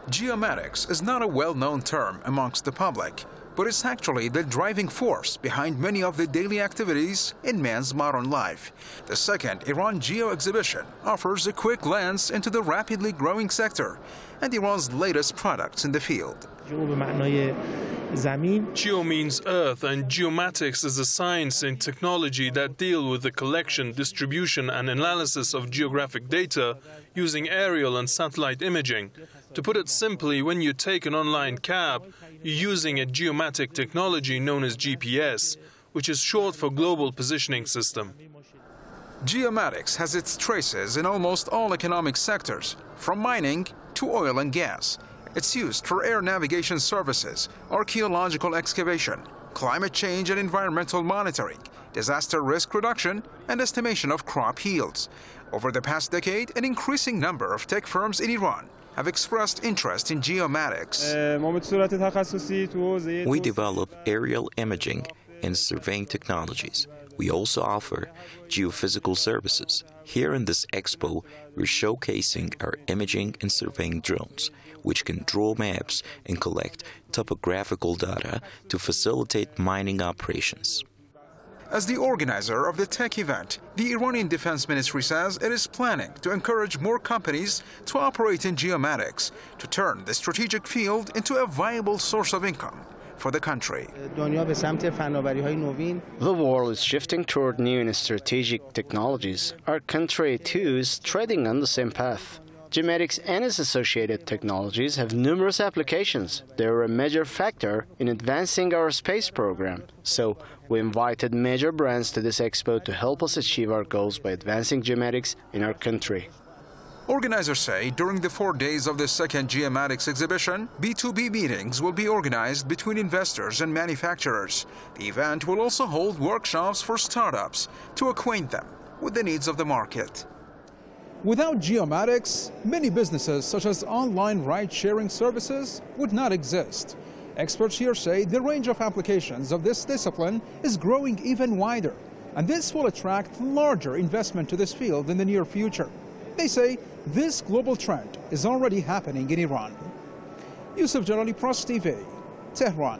Geomatics is not a well-known term amongst the public, but it's actually the driving force behind many of the daily activities in man's modern life. The second Iran-Geo exhibition offers a quick glance into the rapidly growing sector and Iran's latest products in the field. Geo means earth, and geomatics is a science and technology that deal with the collection, distribution and analysis of geographic data using aerial and satellite imaging. To put it simply, when you take an online cab, you're using a geomatic technology known as GPS, which is short for Global Positioning System. Geomatics has its traces in almost all economic sectors, from mining to oil and gas. It's used for air navigation services, archaeological excavation, climate change and environmental monitoring, disaster risk reduction, and estimation of crop yields. Over the past decade, an increasing number of tech firms in Iran have expressed interest in geomatics. We develop aerial imaging and surveying technologies. We also offer geophysical services. Here in this expo, we're showcasing our imaging and surveying drones, which can draw maps and collect topographical data to facilitate mining operations. As the organizer of the tech event, the Iranian Defense Ministry says it is planning to encourage more companies to operate in geomatics to turn the strategic field into a viable source of income for the country. The world is shifting toward new and strategic technologies. Our country, too, is treading on the same path. Geomatics and its associated technologies have numerous applications. They are a major factor in advancing our space program. So, we invited major brands to this expo to help us achieve our goals by advancing geomatics in our country. Organizers say during the 4 days of the second geomatics exhibition, B2B meetings will be organized between investors and manufacturers. The event will also hold workshops for startups to acquaint them with the needs of the market. Without geomatics, many businesses such as online ride-sharing services would not exist. Experts here say the range of applications of this discipline is growing even wider, and this will attract larger investment to this field in the near future. They say this global trend is already happening in Iran. Yusuf Jalali, Press TV, Tehran.